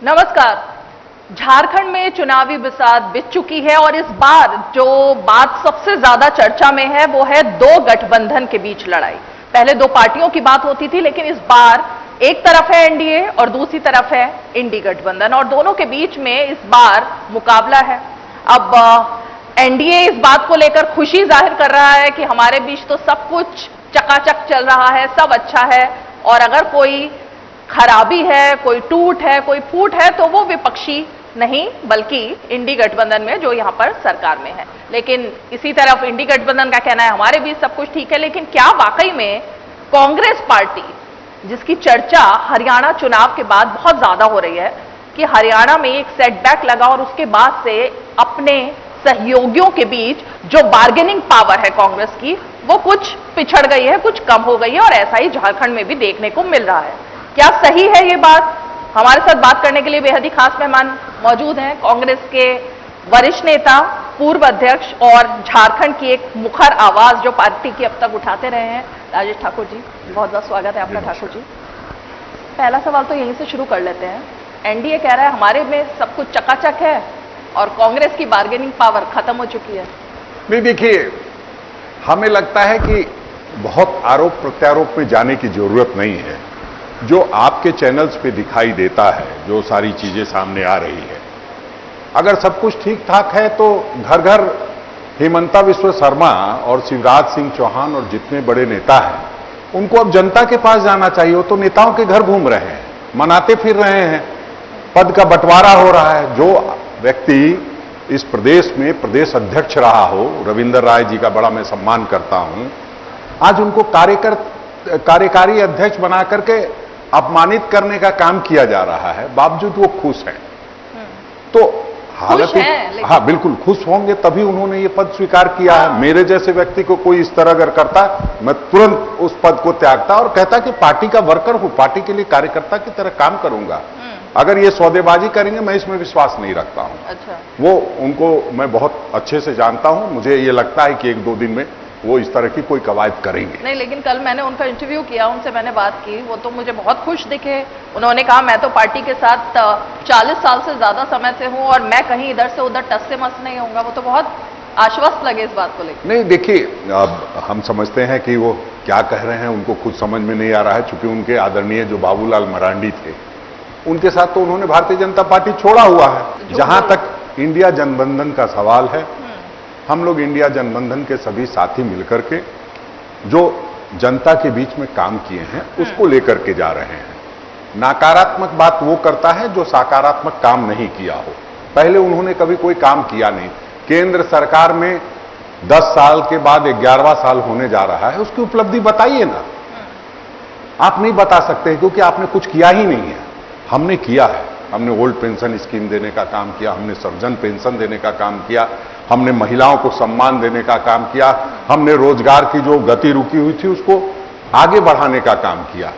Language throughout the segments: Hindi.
नमस्कार। झारखंड में चुनावी बिसात बिछ चुकी है और इस बार जो बात सबसे ज्यादा चर्चा में है वो है दो गठबंधन के बीच लड़ाई। पहले दो पार्टियों की बात होती थी, लेकिन इस बार एक तरफ है एनडीए और दूसरी तरफ है इंडी गठबंधन, और दोनों के बीच में इस बार मुकाबला है। अब एनडीए इस बात को लेकर खुशी जाहिर कर रहा है कि हमारे बीच तो सब कुछ चकाचक चल रहा है, सब अच्छा है, और अगर कोई खराबी है, कोई टूट है, कोई फूट है तो वो विपक्षी नहीं बल्कि इंडी गठबंधन में जो यहां पर सरकार में है। लेकिन इसी तरफ इंडी गठबंधन का कहना है हमारे बीच सब कुछ ठीक है। लेकिन क्या वाकई में कांग्रेस पार्टी, जिसकी चर्चा हरियाणा चुनाव के बाद बहुत ज्यादा हो रही है कि हरियाणा में एक सेटबैक लगा और उसके बाद से अपने सहयोगियों के बीच जो बार्गेनिंग पावर है कांग्रेस की वो कुछ पिछड़ गई है, कुछ कम हो गई है, और ऐसा ही झारखंड में भी देखने को मिल रहा है। क्या सही है ये बात? हमारे साथ बात करने के लिए बेहद ही खास मेहमान मौजूद हैं। कांग्रेस के वरिष्ठ नेता, पूर्व अध्यक्ष और झारखंड की एक मुखर आवाज जो पार्टी की अब तक उठाते रहे हैं, राजेश ठाकुर जी, बहुत बहुत स्वागत है आपका। ठाकुर जी, पहला सवाल तो यहीं से शुरू कर लेते हैं। एनडीए कह रहा है हमारे में सब कुछ चकाचक है और कांग्रेस की बार्गेनिंग पावर खत्म हो चुकी है। नहीं, देखिए, हमें लगता है कि बहुत आरोप प्रत्यारोप में जाने की जरूरत नहीं है। जो आपके चैनल्स पे दिखाई देता है, जो सारी चीजें सामने आ रही है, अगर सब कुछ ठीक ठाक है तो घर घर हेमंता विश्व शर्मा और शिवराज सिंह चौहान और जितने बड़े नेता हैं उनको अब जनता के पास जाना चाहिए। वो तो नेताओं के घर घूम रहे हैं, मनाते फिर रहे हैं, पद का बंटवारा हो रहा है। जो व्यक्ति इस प्रदेश में प्रदेश अध्यक्ष रहा हो, रविंदर राय जी का बड़ा मैं सम्मान करता हूं, आज उनको कार्यकारी अध्यक्ष बना करके अपमानित करने का काम किया जा रहा है, बावजूद वो खुश हैं। तो हालत, हाँ बिल्कुल खुश होंगे तभी उन्होंने ये पद स्वीकार किया है। मेरे जैसे व्यक्ति को कोई इस तरह अगर करता, मैं तुरंत उस पद को त्यागता और कहता कि पार्टी का वर्कर हूं, पार्टी के लिए कार्यकर्ता की तरह काम करूंगा। अगर ये सौदेबाजी करेंगे, मैं इसमें विश्वास नहीं रखता हूं। अच्छा। वो उनको मैं बहुत अच्छे से जानता हूं, मुझे ये लगता है कि एक दो दिन में वो इस तरह की कोई कवायद करेंगे नहीं। लेकिन कल मैंने उनका इंटरव्यू किया, उनसे मैंने बात की, वो तो मुझे बहुत खुश दिखे। उन्होंने कहा मैं तो पार्टी के साथ 40 साल से ज्यादा समय से हूं और मैं कहीं इधर से उधर टस से मस नहीं होऊंगा। वो तो बहुत आश्वस्त लगे इस बात को लेकर। नहीं, देखिए, अब हम समझते हैं कि वो क्या कह रहे हैं, उनको खुद समझ में नहीं आ रहा है। चूंकि उनके आदरणीय जो बाबूलाल मरांडी थे, उनके साथ तो उन्होंने भारतीय जनता पार्टी छोड़ा हुआ है। जहां तक इंडिया जनबंधन का सवाल है, हम लोग इंडिया जनबंधन के सभी साथी मिलकर के जो जनता के बीच में काम किए हैं उसको लेकर के जा रहे हैं। नकारात्मक बात वो करता है जो सकारात्मक काम नहीं किया हो। पहले उन्होंने कभी कोई काम किया नहीं। केंद्र सरकार में 10 साल के बाद 11वां साल होने जा रहा है, उसकी उपलब्धि बताइए ना। आप नहीं बता सकते क्योंकि आपने कुछ किया ही नहीं है। हमने किया है। हमने ओल्ड पेंशन स्कीम देने का काम किया, हमने सर्वजन पेंशन देने का काम किया, हमने महिलाओं को सम्मान देने का काम किया, हमने रोजगार की जो गति रुकी हुई थी उसको आगे बढ़ाने का काम किया,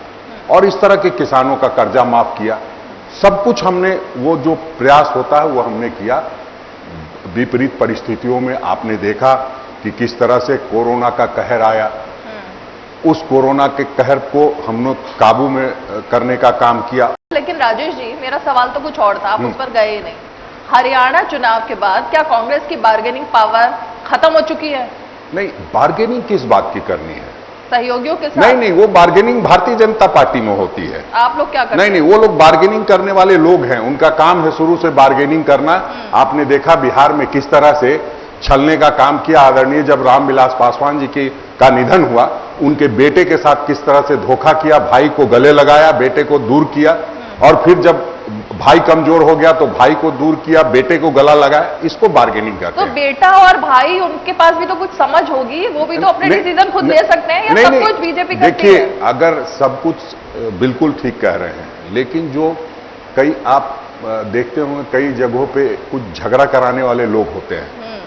और इस तरह के किसानों का कर्जा माफ किया। सब कुछ हमने, वो जो प्रयास होता है वो हमने किया। विपरीत परिस्थितियों में आपने देखा कि किस तरह से कोरोना का कहर आया। उस कोरोना के कहर को हमने काबू में करने का काम किया। लेकिन राजेश जी, मेरा सवाल तो कुछ और था, आप उस पर गए नहीं। हरियाणा चुनाव के बाद क्या कांग्रेस की बार्गेनिंग पावर खत्म हो चुकी है? नहीं, बार्गेनिंग किस बात की करनी है? सहयोगियों के साथ? नहीं, वो बार्गेनिंग भारतीय जनता पार्टी में होती है। आप लोग क्या करते हैं? नहीं, वो लोग बार्गेनिंग करने वाले लोग हैं, उनका काम है शुरू से बार्गेनिंग करना। आपने देखा बिहार में किस तरह से छलने का काम किया। आदरणीय जब रामविलास पासवान जी का निधन हुआ, उनके बेटे के साथ किस तरह से धोखा किया, भाई को गले लगाया, बेटे को दूर किया, और फिर जब भाई कमजोर हो गया तो भाई को दूर किया, बेटे को गला लगाया। इसको बार्गेनिंग कहते हैं। तो बेटा और भाई, उनके पास भी तो कुछ समझ होगी, वो भी तो अपने डिसीजन खुद ले सकते हैं, या सब कुछ बीजेपी करती है? देखिए, अगर सब कुछ बिल्कुल ठीक कह रहे हैं, लेकिन जो कई आप देखते होंगे कई जगहों पे कुछ झगड़ा कराने वाले लोग होते हैं,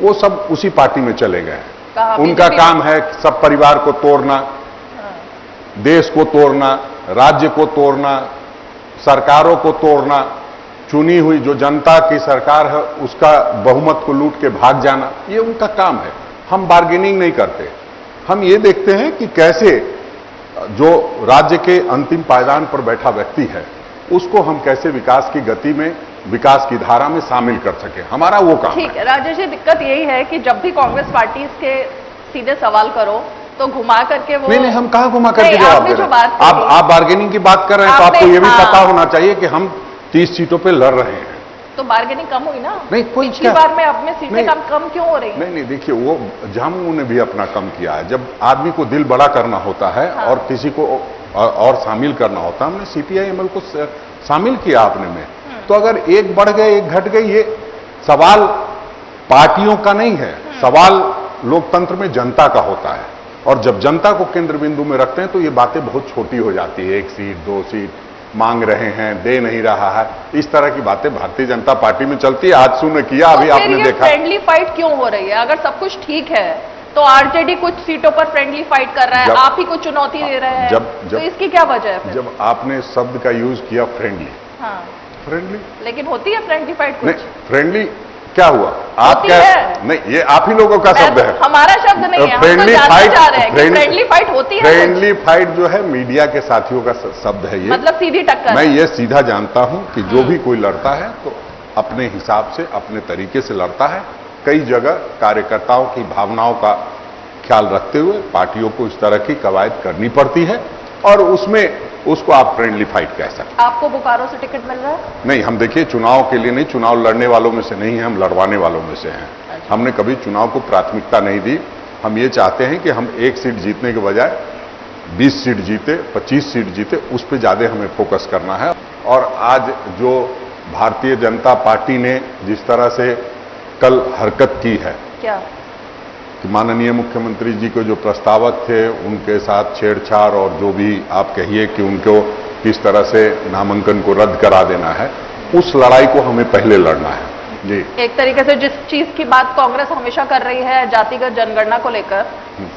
वो सब उसी पार्टी में चले गए हैं। उनका काम है सब परिवार को तोड़ना, देश को तोड़ना, राज्य को तोड़ना, सरकारों को तोड़ना, चुनी हुई जो जनता की सरकार है उसका बहुमत को लूट के भाग जाना, ये उनका काम है। हम बार्गेनिंग नहीं करते। हम ये देखते हैं कि कैसे जो राज्य के अंतिम पायदान पर बैठा व्यक्ति है उसको हम कैसे विकास की गति में, विकास की धारा में शामिल कर सके, हमारा वो काम ठीक है। राजेश जी, दिक्कत यही है कि जब भी कांग्रेस पार्टी के सीधे सवाल करो तो घुमा करके वो नहीं, हम कहां घुमा करके जवाब दे रहे हैं? आप बार्गेनिंग की बात कर रहे हैं तो आपको ये भी पता होना चाहिए कि हम 30 सीटों पे लड़ रहे हैं। तो बार्गेनिंग कम हुई ना? नहीं, कोई पिछली बार में अब में सीटें कम क्यों हो रही हैं? नहीं, देखिए, वो जम्मू ने भी अपना कम किया है। जब आदमी को दिल बड़ा करना होता है और किसी को और शामिल करना होता है, हमने CPI-ML को शामिल किया अपने में। तो अगर एक बढ़ गए एक घट गई, ये सवाल पार्टियों का नहीं है, सवाल लोकतंत्र में जनता का होता है। और जब जनता को केंद्र बिंदु में रखते हैं तो ये बातें बहुत छोटी हो जाती है। 1 सीट 2 सीट मांग रहे हैं, दे नहीं रहा है, इस तरह की बातें भारतीय जनता पार्टी में चलती है। आज सुने किया, अभी आपने देखा। फ्रेंडली फाइट क्यों हो रही है? अगर सब कुछ ठीक है तो आरजेडी कुछ सीटों पर फ्रेंडली फाइट कर रहा है, आप ही कुछ चुनौती दे रहे हैं, तो इसकी क्या वजह है फिर? जब आपने शब्द का यूज किया फ्रेंडली, हाँ, फ्रेंडली, लेकिन होती है फ्रेंडली फाइट कुछ? नहीं, फ्रेंडली क्या हुआ? आप क्या? नहीं, ये आप ही लोगों का शब्द है, हमारा शब्द नहीं है। फ्रेंडली फाइट, फ्रेंडली फाइट होती है। फ्रेंडली फाइट जो है मीडिया के साथियों का शब्द है ये, मतलब सीधी टक्कर। मैं ये सीधा जानता हूं कि जो भी कोई लड़ता है तो अपने हिसाब से, अपने तरीके से लड़ता है। कई जगह कार्यकर्ताओं की भावनाओं का ख्याल रखते हुए पार्टियों को इस तरह की कवायद करनी पड़ती है और उसमें उसको आप फ्रेंडली फाइट कह सकते हैं। आपको बोकारो से टिकट मिल रहा है? नहीं, हम देखिए चुनाव के लिए नहीं, चुनाव लड़ने वालों में से नहीं है, हम लड़वाने वालों में से हैं। अच्छा। हमने कभी चुनाव को प्राथमिकता नहीं दी। हम ये चाहते हैं कि हम 1 सीट जीतने के बजाय 20 सीट जीते, 25 सीट जीते, उस पर ज्यादा हमें फोकस करना है। और आज जो भारतीय जनता पार्टी ने जिस तरह से कल हरकत की है, क्या कि माननीय मुख्यमंत्री जी को जो प्रस्तावक थे उनके साथ छेड़छाड़ और जो भी आप कहिए कि उनको किस तरह से नामांकन को रद्द करा देना है, उस लड़ाई को हमें पहले लड़ना है। जी, एक तरीके से जिस चीज की बात कांग्रेस हमेशा कर रही है, जातिगत जनगणना को लेकर,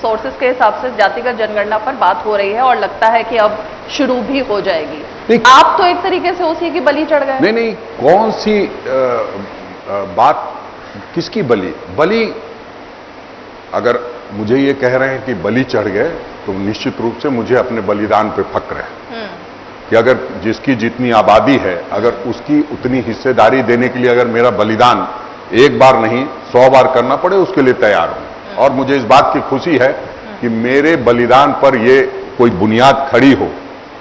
सोर्सेस के हिसाब से जातिगत जनगणना पर बात हो रही है और लगता है कि अब शुरू भी हो जाएगी। आप तो एक तरीके से उसी की बलि चढ़ गए। नहीं, कौन सी बात, किसकी बलि? बलि, अगर मुझे ये कह रहे हैं कि बलि चढ़ गए तो निश्चित रूप से मुझे अपने बलिदान पे फक्र है कि अगर जिसकी जितनी आबादी है, अगर उसकी उतनी हिस्सेदारी देने के लिए अगर मेरा बलिदान एक बार नहीं 100 बार करना पड़े, उसके लिए तैयार हूं। और मुझे इस बात की खुशी है कि मेरे बलिदान पर ये कोई बुनियाद खड़ी हो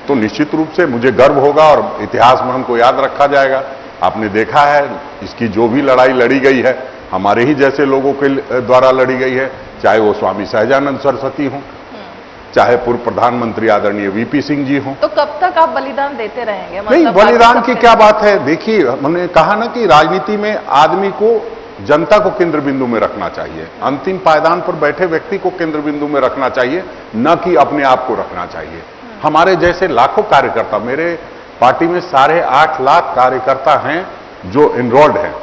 तो निश्चित रूप से मुझे गर्व होगा और इतिहास में हमको याद रखा जाएगा। आपने देखा है इसकी जो भी लड़ाई लड़ी गई है हमारे ही जैसे लोगों के द्वारा लड़ी गई है, चाहे वो स्वामी सहजानंद सरस्वती हों, चाहे पूर्व प्रधानमंत्री आदरणीय VP सिंह जी हों। तो कब तक आप बलिदान देते रहेंगे? नहीं, बलिदान की क्या बात है? देखिए, हमने कहा ना कि राजनीति में आदमी को जनता को केंद्र बिंदु में रखना चाहिए, अंतिम पायदान पर बैठे व्यक्ति को केंद्र बिंदु में रखना चाहिए, न कि अपने आप को रखना चाहिए। हमारे जैसे लाखों कार्यकर्ता, मेरे पार्टी में 8.5 लाख कार्यकर्ता हैं जो एनरोल्ड हैं।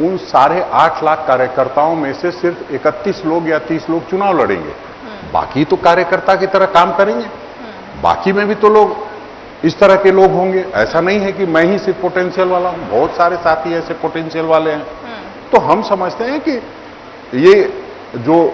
उन 8.5 लाख कार्यकर्ताओं में से सिर्फ 31 लोग या 30 लोग चुनाव लड़ेंगे, बाकी तो कार्यकर्ता की तरह काम करेंगे। बाकी में भी तो लोग इस तरह के लोग होंगे। ऐसा नहीं है कि मैं ही सिर्फ पोटेंशियल वाला हूं, बहुत सारे साथी ऐसे पोटेंशियल वाले हैं। तो हम समझते हैं कि ये जो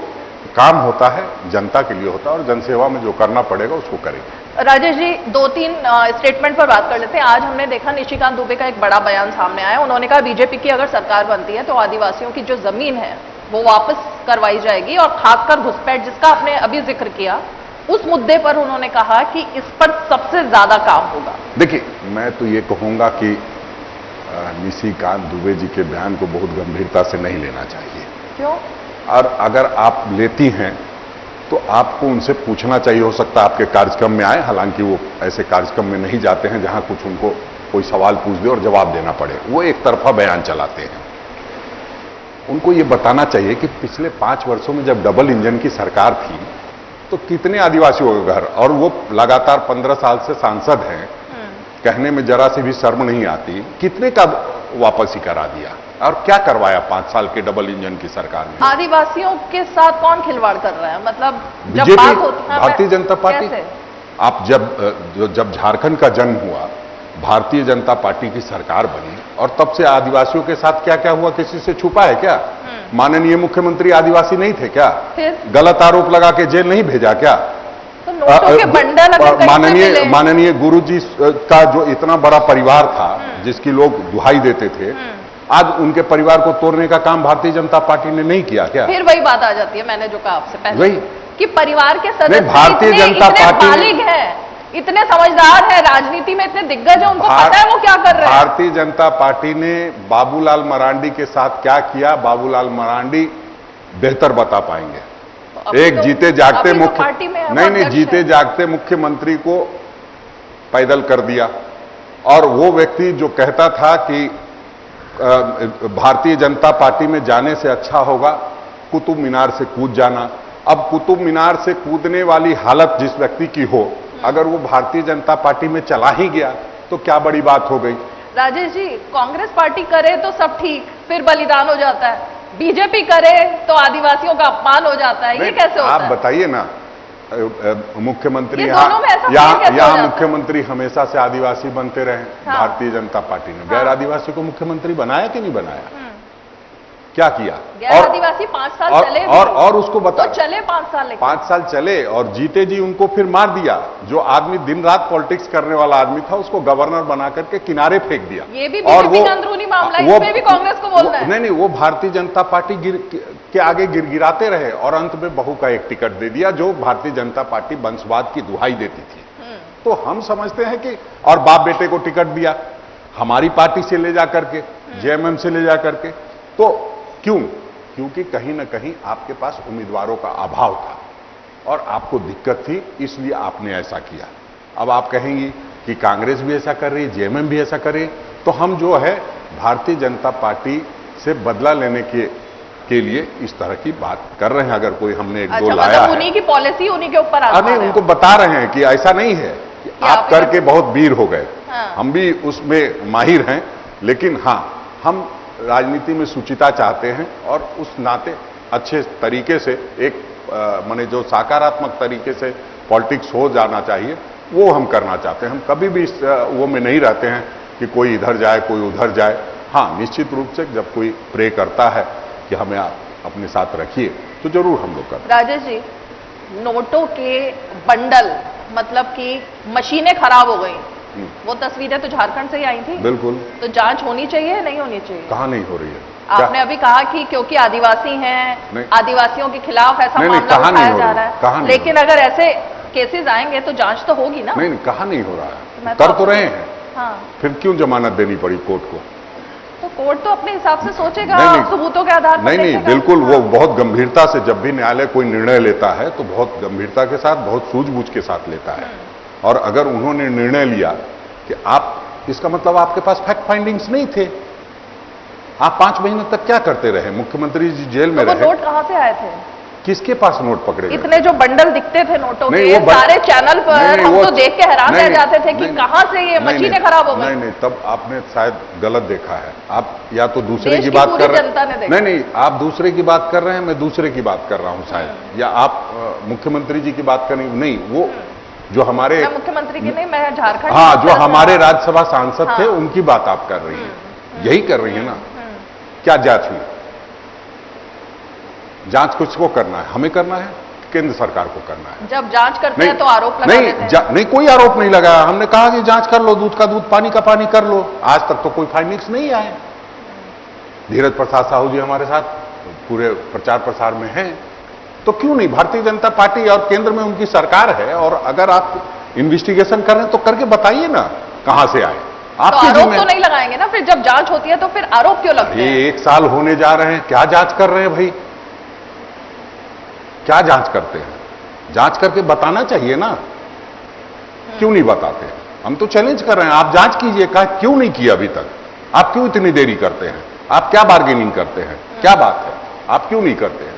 काम होता है जनता के लिए होता है और जनसेवा में जो करना पड़ेगा उसको करेंगे। राजेश जी, 2-3 स्टेटमेंट पर बात कर लेते हैं। आज हमने देखा निशिकांत दुबे का एक बड़ा बयान सामने आया। उन्होंने कहा बीजेपी की अगर सरकार बनती है तो आदिवासियों की जो जमीन है वो वापस करवाई जाएगी और खासकर घुसपैठ जिसका आपने अभी जिक्र किया, उस मुद्दे पर उन्होंने कहा कि इस पर सबसे ज्यादा काम होगा। देखिए, मैं तो ये कहूंगा कि निशिकांत दुबे जी के बयान को बहुत गंभीरता से नहीं लेना चाहिए। क्यों? और अगर आप लेती हैं तो आपको उनसे पूछना चाहिए, हो सकता है आपके कार्यक्रम में आए, हालांकि वो ऐसे कार्यक्रम में नहीं जाते हैं जहां कुछ उनको कोई सवाल पूछ दे और जवाब देना पड़े। वो एक तरफा बयान चलाते हैं। उनको ये बताना चाहिए कि पिछले 5 वर्षों में जब डबल इंजन की सरकार थी तो कितने आदिवासियों के घर, और वो लगातार 15 साल से सांसद हैं, कहने में जरा से भी शर्म नहीं आती, कितने का वापसी करा दिया और क्या करवाया 5 साल के डबल इंजन की सरकार में? आदिवासियों के साथ कौन खिलवाड़ कर रहा है? मतलब जब बीजेपी, बात होती है, भारतीय जनता पार्टी। आप जब झारखंड का जन्म हुआ, भारतीय जनता पार्टी की सरकार बनी और तब से आदिवासियों के साथ क्या क्या हुआ किसी से छुपा है क्या? माननीय मुख्यमंत्री आदिवासी नहीं थे क्या? फिर गलत आरोप लगा के जेल नहीं भेजा क्या? तो नोटों के बंडल अगर कहीं से मिले। माननीय गुरुजी का जो इतना बड़ा परिवार था, जिसकी लोग दुहाई देते थे, आज उनके परिवार को तोड़ने का काम भारतीय जनता पार्टी ने नहीं किया क्या? फिर वही बात आ जाती है, मैंने जो कहा आपसे पहले, वही कि परिवार के सदस्य भारतीय जनता पार्टी बालिग है, इतने समझदार है, राजनीति में इतने दिग्गज है, उनको पता है वो क्या कर रहे हैं। भारतीय जनता पार्टी ने बाबूलाल मरांडी के साथ क्या किया, बाबूलाल मरांडी बेहतर बता पाएंगे। एक जीते जागते जीते जागते मुख्यमंत्री को पैदल कर दिया, और वो व्यक्ति जो कहता था कि भारतीय जनता पार्टी में जाने से अच्छा होगा कुतुब मीनार से कूद जाना। अब कुतुब मीनार से कूदने वाली हालत जिस व्यक्ति की हो, अगर वो भारतीय जनता पार्टी में चला ही गया तो क्या बड़ी बात हो गई। राजेश जी, कांग्रेस पार्टी करे तो सब ठीक, फिर बलिदान हो जाता है, बीजेपी करे तो आदिवासियों का अपमान हो जाता है, ये कैसे होता है? आप बताइए ना, मुख्यमंत्री यहाँ मुख्यमंत्री हमेशा से आदिवासी बनते रहे। हाँ। भारतीय जनता पार्टी ने गैर आदिवासी को मुख्यमंत्री बनाया कि नहीं बनाया? क्या किया? गैर आदिवासी 5 साल चले और उसको बता, तो चले 5 साल, 5 साल चले और जीते जी उनको फिर मार दिया। जो आदमी दिन रात पॉलिटिक्स करने वाला आदमी था, उसको गवर्नर बना करके किनारे फेंक दिया। ये भी बीजेपी का अंदरूनी मामला है, इसमें भी कांग्रेस को बोलना है। नहीं, वो भारतीय जनता पार्टी के आगे गिराते रहे और अंत में बहू का एक टिकट दे दिया, जो भारतीय जनता पार्टी वंशवाद की दुहाई देती थी। तो हम समझते हैं कि, और बाप बेटे को टिकट दिया हमारी पार्टी से ले जा करके, जेएमएम से ले जा करके। तो क्यों? क्योंकि कहीं ना कहीं आपके पास उम्मीदवारों का अभाव था और आपको दिक्कत थी, इसलिए आपने ऐसा किया। अब आप कहेंगी कि कांग्रेस भी ऐसा कर रही है, जेएमएम भी ऐसा कर रही है, तो हम जो है भारतीय जनता पार्टी से बदला लेने के लिए इस तरह की बात कर रहे हैं। अगर कोई हमने एक दो लाया है, उन्हीं की पॉलिसी उन्हीं के ऊपर नहीं, उनको बता रहे हैं कि ऐसा नहीं है कि आप करके बहुत वीर हो गए। हम भी उसमें माहिर हैं, लेकिन हाँ, हम राजनीति में सुचिता चाहते हैं और उस नाते अच्छे तरीके से एक माने जो सकारात्मक तरीके से पॉलिटिक्स हो जाना चाहिए, वो हम करना चाहते हैं। हम कभी भी वो में नहीं रहते हैं कि कोई इधर जाए कोई उधर जाए। हाँ, निश्चित रूप से जब कोई प्रे करता है कि हमें आप अपने साथ रखिए, तो जरूर हम लोग करते हैं। राजेश जी, नोटों के बंडल, मतलब कि मशीनें खराब हो गई, वो तस्वीरें तो झारखंड से ही आई थी। बिल्कुल। तो जांच होनी चाहिए, नहीं होनी चाहिए? कहाँ नहीं हो रही है? आपने अभी कहा कि क्योंकि आदिवासी हैं, आदिवासियों के खिलाफ ऐसा मामला उठाया जा रहा है, लेकिन अगर ऐसे केसेस आएंगे तो जांच तो होगी ना? नहीं, कहाँ नहीं हो रहा है, कर तो रहे हैं। हाँ। फिर क्यों जमानत देनी पड़ी कोर्ट को? तो कोर्ट तो अपने हिसाब से सोचेगा, सबूतों के आधार पर। नहीं, बिल्कुल, वो बहुत गंभीरता से, जब भी न्यायालय कोई निर्णय लेता है तो बहुत गंभीरता के साथ, बहुत सूझबूझ के साथ लेता है। और अगर उन्होंने निर्णय लिया कि आप, इसका मतलब आपके पास फैक्ट फाइंडिंग्स नहीं थे, आप 5 महीने तक क्या करते रहे? मुख्यमंत्री जी जेल में रहे। नोट कहां से आए थे? किसके पास नोट पकड़े? इतने जो बंडल दिखते थे नोटों के, सारे चैनल पर हम तो देख के हैरान रह जाते थे कि कहां से ये मशीनें खराब हो गई। नहीं, तब आपने शायद गलत देखा है। आप या तो दूसरे की बात कर रहे हैं। नहीं, आप दूसरे की बात कर रहे हैं, मैं दूसरे की बात कर रहा हूं शायद, या आप मुख्यमंत्री जी की बात कर रही। नहीं, वो जो हमारे मुख्यमंत्री की नहीं, मैं झारखंड, हाँ, जो हमारे राज्यसभा सांसद थे, उनकी बात आप कर रही हैं। यही कर रही है ना? क्या जांच हुई? जांच किसको करना है? हमें करना है, केंद्र सरकार को करना है। जब जांच करते हैं तो आरोप लगा देते हैं। नहीं, कोई आरोप नहीं लगाया। हमने कहा कि जांच कर लो, दूध का दूध, पानी का पानी कर लो। आज तक तो कोई फाइंडिंग्स नहीं आए। धीरज प्रसाद साहू जी हमारे साथ पूरे प्रचार प्रसार में हैं, तो क्यों नहीं? भारतीय जनता पार्टी और केंद्र में उनकी सरकार है, और अगर आप इन्वेस्टिगेशन कर रहे हैं तो करके बताइए ना कहां से आए। आपके तो आरोप तो नहीं लगाएंगे ना? फिर जब जांच होती है तो फिर आरोप क्यों लगते हैं? ये 1 साल होने जा रहे हैं, क्या जांच कर रहे हैं भाई? क्या जांच करते हैं? जांच करके बताना चाहिए ना, क्यों नहीं बताते? हम तो चैलेंज कर रहे हैं, आप जांच कीजिए। क्यों नहीं किया अभी तक? आप क्यों इतनी देरी करते हैं? आप क्या बार्गेनिंग करते हैं? क्या बात है, आप क्यों नहीं करते हैं?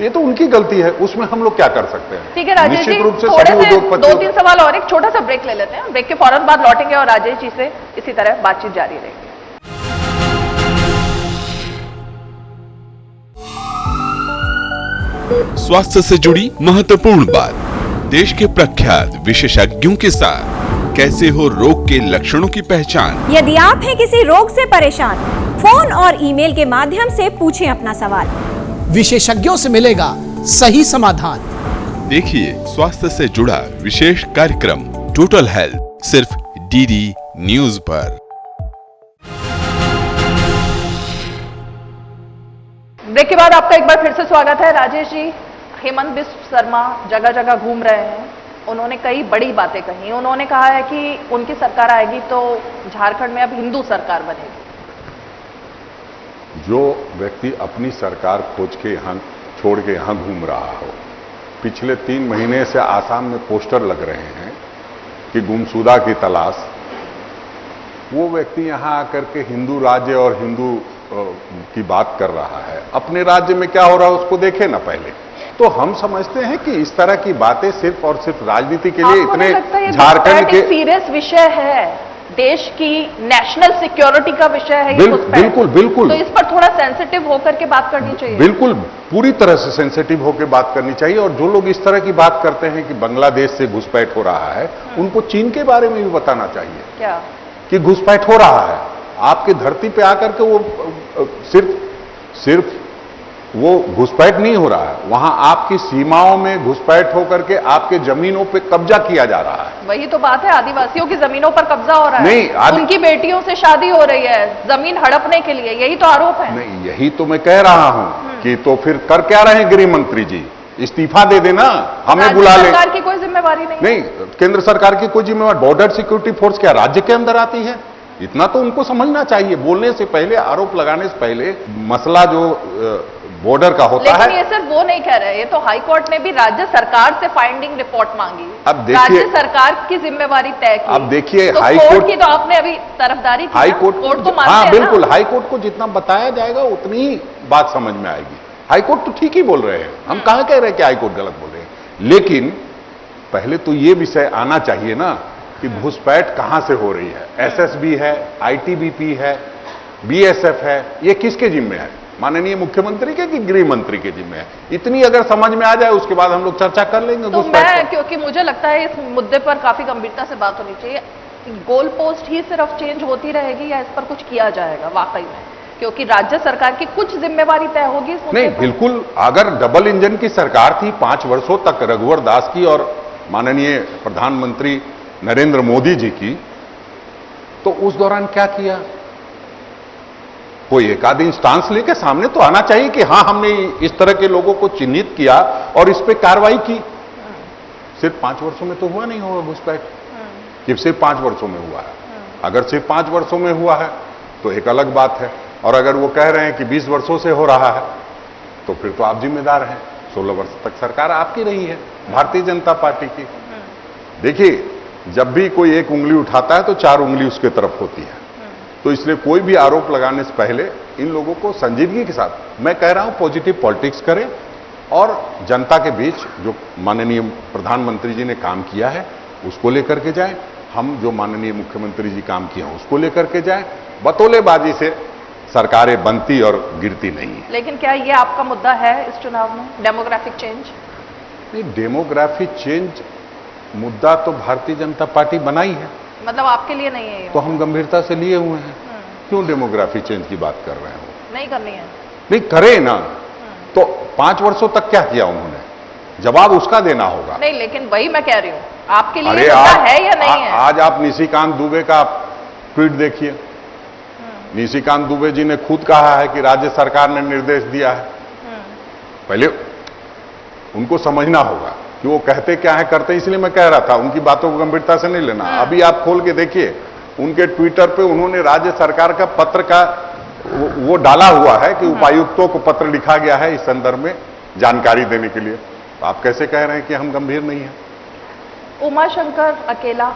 ये तो उनकी गलती है, उसमें हम लोग क्या कर सकते हैं? ठीक है राजेश जी, निश्चित रूप से थोड़े सभी से उद्योगपति। 2-3 सवाल और, एक छोटा सा ब्रेक ले लेते हैं। ब्रेक के फौरन बाद लौटेंगे और राजेश जी से इसी तरह बातचीत जारी रहेगी। स्वास्थ्य से जुड़ी महत्वपूर्ण बात, देश के प्रख्यात विशेषज्ञों के साथ कैसे हो रोग के लक्षणों की पहचान। यदि आप हैं किसी रोग से परेशान, फोन और ईमेल के माध्यम से पूछें अपना सवाल। विशेषज्ञों से मिलेगा सही समाधान। देखिए स्वास्थ्य से जुड़ा विशेष कार्यक्रम टोटल हेल्थ सिर्फ डीडी न्यूज पर। ब्रेक के बाद आपका एक बार फिर से स्वागत है। राजेश जी, हेमंत बिस्व शर्मा जगह जगह घूम रहे हैं, उन्होंने कई बड़ी बातें कही। उन्होंने कहा है कि उनकी सरकार आएगी तो झारखंड में अब हिंदू सरकार बनेगी। जो व्यक्ति अपनी सरकार खोज के यहां छोड़ के यहां घूम रहा हो, पिछले 3 महीने से आसाम में पोस्टर लग रहे हैं कि गुमशुदा की तलाश, वो व्यक्ति यहां आकर के हिंदू राज्य और हिंदू की बात कर रहा है। अपने राज्य में क्या हो रहा है उसको देखे ना पहले। तो हम समझते हैं कि इस तरह की बातें सिर्फ और सिर्फ राजनीति के लिए इतने झारखंड के सीरियस विषय है, देश की नेशनल सिक्योरिटी का विषय है ये बिल्कुल बिल्कुल। तो इस पर थोड़ा सेंसिटिव होकर के बात करनी चाहिए। बिल्कुल पूरी तरह से सेंसिटिव होकर बात करनी चाहिए। और जो लोग इस तरह की बात करते हैं कि बांग्लादेश से घुसपैठ हो रहा है, उनको चीन के बारे में भी बताना चाहिए क्या कि घुसपैठ हो रहा है आपकी धरती पे आकर के। वो सिर्फ वो घुसपैठ नहीं हो रहा है, वहां आपकी सीमाओं में घुसपैठ होकर के आपके जमीनों पे कब्जा किया जा रहा है। वही तो बात है, आदिवासियों की जमीनों पर कब्जा हो रहा है। नहीं, उनकी बेटियों से शादी हो रही है जमीन हड़पने के लिए, यही तो आरोप है। नहीं, यही तो मैं कह रहा हूं कि तो फिर कर क्या रहे हैं गृह मंत्री जी? इस्तीफा दे देना, हमें बुला ले। सरकार की कोई जिम्मेवारी नहीं। केंद्र सरकार की कोई जिम्मेवारी, बॉर्डर सिक्योरिटी फोर्स क्या राज्य के अंदर आती है? इतना तो उनको समझना चाहिए। बोलने से पहले, आरोप लगाने से पहले मसला जो बॉर्डर का होता है। लेकिन ये सिर्फ वो नहीं कह रहे, ये तो हाई कोर्ट ने भी राज्य सरकार से फाइंडिंग रिपोर्ट मांगी। अब देखिए, राज्य सरकार की जिम्मेवारी तय की। अब देखिए तो हाई कोर्ट की तो आपने अभी तरफदारी की। हाई कोर्ट को मानते हाँ हैं बिल्कुल, ना? हाई कोर्ट को जितना बताया जाएगा उतनी ही बात समझ में आएगी। हाई कोर्ट तो ठीक ही बोल रहे हैं, हम कहां कह रहे हैं कि हाई कोर्ट गलत बोल रहे हैं। लेकिन पहले तो ये विषय आना चाहिए ना कि घुसपैठ कहां से हो रही है। एसएसबी है, आईटीबीपी है, बीएसएफ है, ये किसके जिम्मे है? माननीय मुख्यमंत्री के कि गृह मंत्री के जिम्मे है? इतनी अगर समझ में आ जाए उसके बाद हम लोग चर्चा कर लेंगे तो घुसपैठ पर। क्योंकि मुझे लगता है इस मुद्दे पर काफी गंभीरता से बात होनी चाहिए। गोल पोस्ट ही सिर्फ चेंज होती रहेगी या इस पर कुछ किया जाएगा वाकई में? क्योंकि राज्य सरकार की कुछ जिम्मेवारी तय होगी इस मुद्दे नहीं, पर। बिल्कुल। अगर डबल इंजन की सरकार थी 5 वर्षों तक रघुवर दास की और माननीय प्रधानमंत्री नरेंद्र मोदी जी की, तो उस दौरान क्या किया? कोई एक आध इंस्टांस लेके सामने तो आना चाहिए कि हां हमने इस तरह के लोगों को चिन्हित किया और इस पे कार्रवाई की। सिर्फ 5 वर्षों में तो हुआ नहीं होगा घुसपैठ, कि सिर्फ 5 वर्षों में हुआ है। अगर सिर्फ 5 वर्षों में हुआ है तो एक अलग बात है, और अगर वो कह रहे हैं कि 20 वर्षों से हो रहा है तो फिर तो आप जिम्मेदार हैं। 16 वर्ष तक सरकार आपकी रही है, भारतीय जनता पार्टी की। देखिए, जब भी कोई एक उंगली उठाता है तो 4 उंगली उसके तरफ होती है। तो इसलिए कोई भी आरोप लगाने से पहले इन लोगों को संजीदगी के साथ, मैं कह रहा हूं पॉजिटिव पॉलिटिक्स करें और जनता के बीच जो माननीय प्रधानमंत्री जी ने काम किया है उसको लेकर के जाएं। हम जो माननीय मुख्यमंत्री जी काम किया उसको लेकर के जाएं। बतौलेबाजी से सरकारें बनती और गिरती नहीं है। लेकिन क्या ये आपका मुद्दा है इस चुनाव में, डेमोग्राफिक चेंज? नहीं, डेमोग्राफिक चेंज मुद्दा तो भारतीय जनता पार्टी बनाई है, मतलब आपके लिए नहीं है ये? तो हम गंभीरता से लिए हुए हैं। क्यों डेमोग्राफी चेंज की बात कर रहे हो? नहीं करनी है? नहीं करे ना, तो 5 वर्षों तक क्या किया उन्होंने, जवाब उसका देना होगा। नहीं, लेकिन वही मैं कह रही हूं, आपके लिए अरे मुद्दा है या नहीं है? आज आप निशिकांत दुबे का ट्वीट देखिए। निशिकांत दुबे जी ने खुद कहा है कि राज्य सरकार ने निर्देश दिया है। पहले उनको समझना होगा कि वो कहते क्या है करते, इसलिए मैं कह रहा था उनकी बातों को गंभीरता से नहीं लेना। अभी आप खोल के देखिए उनके ट्विटर पे उन्होंने राज्य सरकार का पत्र का वो डाला हुआ है कि उपायुक्तों को पत्र लिखा गया है इस संदर्भ में जानकारी देने के लिए। तो आप कैसे कह रहे हैं कि हम गंभीर नहीं है? उमाशंकर अकेला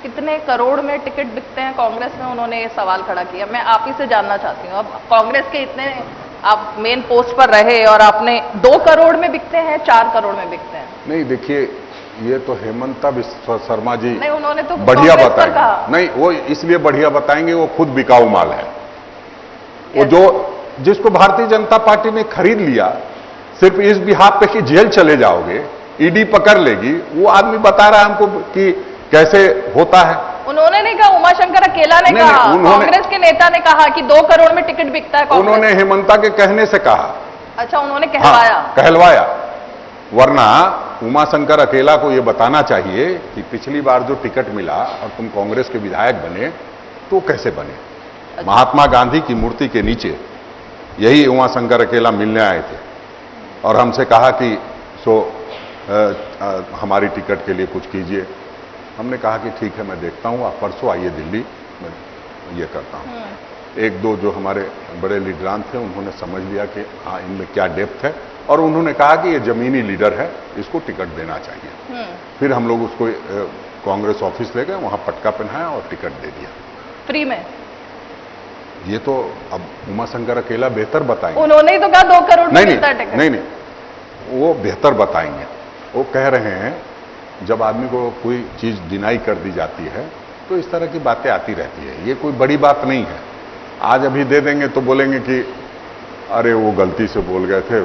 कितने करोड़ में टिकट बिकते हैं कांग्रेस में, उन्होंने ये सवाल खड़ा किया। मैं आप ही से जानना चाहती हूँ, अब कांग्रेस के इतने आप मेन पोस्ट पर रहे और आपने 2 करोड़ में बिकते हैं, 4 करोड़ में बिकते हैं? नहीं, देखिए ये तो हेमंता बिस्व शर्मा जी नहीं, उन्होंने तो बढ़िया कांग्रेस पर बताएंगे। कहा। नहीं, वो इसलिए बढ़िया बताएंगे, वो खुद बिकाऊ माल है। वो जो जिसको भारतीय जनता पार्टी ने खरीद लिया सिर्फ इस बिहाफ पे कि जेल चले जाओगे, ईडी पकड़ लेगी, वो आदमी बता रहा है हमको कि कैसे होता है। उन्होंने नहीं कहा, उमाशंकर अकेला ने कहा, कांग्रेस के नेता ने कहा कि 2 करोड़ में टिकट बिकता है कांग्रेस। उन्होंने हेमंता के कहने से कहा। अच्छा, उन्होंने कहलवाया? कहलवाया। वरना उमाशंकर अकेला को यह बताना चाहिए कि पिछली बार जो टिकट मिला और तुम कांग्रेस के विधायक बने तो कैसे बने। महात्मा गांधी की मूर्ति के नीचे यही उमाशंकर अकेला मिलने आए थे और हमसे कहा कि हमारी टिकट के लिए कुछ कीजिए। हमने कहा कि ठीक है, मैं देखता हूं, आप परसों आइए दिल्ली, मैं ये करता हूं। एक दो जो हमारे बड़े लीडरान थे उन्होंने समझ लिया कि हाँ इनमें क्या डेप्थ है और उन्होंने कहा कि ये जमीनी लीडर है, इसको टिकट देना चाहिए। फिर हम लोग उसको कांग्रेस ऑफिस ले गए, वहां पटका पहनाया और टिकट दे दिया फ्री में। ये तो अब उमाशंकर अकेला बेहतर बताएंगे। उन्होंने ही तो कहा 2 करोड़ में मिलता है टिकट। नहीं, वो बेहतर बताएंगे। वो कह रहे हैं जब आदमी को कोई चीज डिनाई कर दी जाती है तो इस तरह की बातें आती रहती है, ये कोई बड़ी बात नहीं है। आज अभी दे देंगे तो बोलेंगे कि अरे वो गलती से बोल गए थे,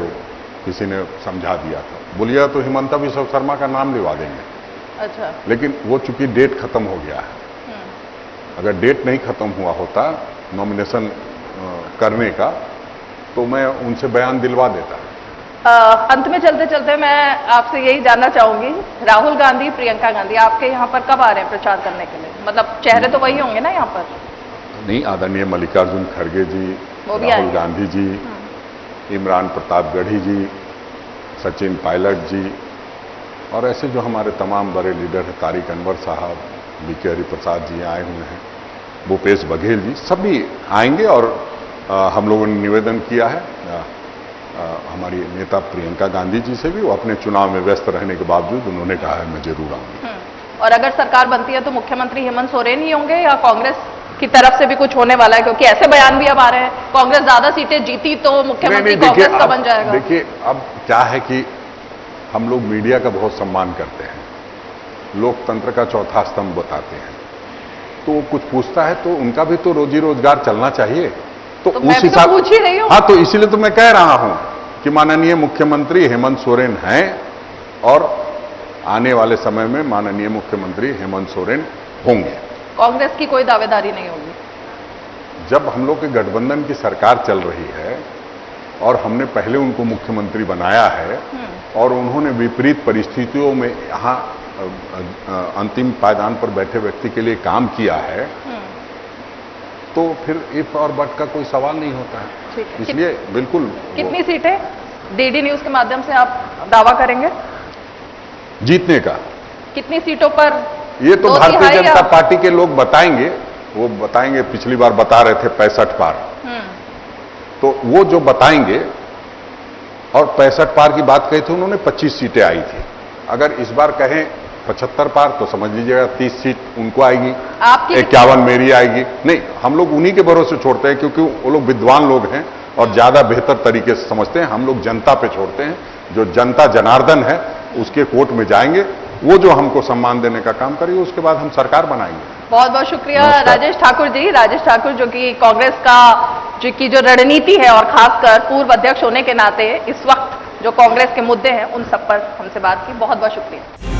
किसी ने समझा दिया था। बोलिए तो हिमंता बिश्व शर्मा का नाम लिवा देंगे। अच्छा। लेकिन वो चूंकि डेट खत्म हो गया है, अगर डेट नहीं खत्म हुआ होता नॉमिनेशन करने का तो मैं उनसे बयान दिलवा देता। अंत में चलते चलते मैं आपसे यही जानना चाहूंगी, राहुल गांधी, प्रियंका गांधी आपके यहाँ पर कब आ रहे हैं प्रचार करने के लिए? मतलब चेहरे तो वही होंगे ना यहाँ पर? नहीं, आदरणीय मल्लिकार्जुन खड़गे जी, राहुल गांधी जी, इमरान प्रतापगढ़ी जी, सचिन पायलट जी और ऐसे जो हमारे तमाम बड़े लीडर हैं, तारिक अनवर साहब, बीके हरिप्रसाद जी आए हुए हैं, भूपेश बघेल जी, सभी आएंगे। और हम लोगों ने निवेदन किया है हमारी नेता प्रियंका गांधी जी से भी, वो अपने चुनाव में व्यस्त रहने के बावजूद उन्होंने कहा है मैं जरूर आऊंगी। और अगर सरकार बनती है तो मुख्यमंत्री हेमंत सोरेन ही होंगे या कांग्रेस की तरफ से भी कुछ होने वाला है? क्योंकि ऐसे बयान भी अब आ रहे हैं कांग्रेस ज्यादा सीटें जीती तो मुख्यमंत्री कांग्रेस का बन जाएगा। देखिए अब क्या है कि हम लोग मीडिया का बहुत सम्मान करते हैं, लोकतंत्र का चौथा स्तंभ बताते हैं, तो कुछ पूछता है तो उनका भी तो रोजी रोजगार चलना चाहिए। तो उस हिसाब पूछ ही रही हूं। हाँ, तो इसीलिए तो मैं कह रहा हूं कि माननीय मुख्यमंत्री हेमंत सोरेन हैं और आने वाले समय में माननीय मुख्यमंत्री हेमंत सोरेन होंगे। कांग्रेस की कोई दावेदारी नहीं होगी? जब हम लोग के गठबंधन की सरकार चल रही है और हमने पहले उनको मुख्यमंत्री बनाया है और उन्होंने विपरीत परिस्थितियों में यहाँ अंतिम पायदान पर बैठे व्यक्ति के लिए काम किया है, तो फिर इफ और बट का कोई सवाल नहीं होता है। इसलिए बिल्कुल। कितनी सीटें डीडी न्यूज के माध्यम से आप दावा करेंगे जीतने का? कितनी सीटों पर? ये तो भारतीय जनता पार्टी के लोग बताएंगे, वो बताएंगे। पिछली बार बता रहे थे 65 पार, तो वो जो बताएंगे, और 65 पार की बात कही थी उन्होंने, 25 सीटें आई थी। अगर इस बार कहें 75 पार तो समझ लीजिएगा 30 सीट उनको आएगी, 51 मेरी आएगी। नहीं, हम लोग उन्हीं के भरोसे छोड़ते हैं क्योंकि वो लोग विद्वान लोग हैं और ज्यादा बेहतर तरीके से समझते हैं। हम लोग जनता पे छोड़ते हैं, जो जनता जनार्दन है उसके कोर्ट में जाएंगे, वो जो हमको सम्मान देने का काम करेगी, उसके बाद हम सरकार बनाएंगे। बहुत बहुत शुक्रिया राजेश ठाकुर जी। राजेश ठाकुर जो कि कांग्रेस का जो रणनीति है और खासकर पूर्व अध्यक्ष होने के नाते इस वक्त जो कांग्रेस के मुद्दे हैं उन सब पर हमसे बात की। बहुत बहुत शुक्रिया।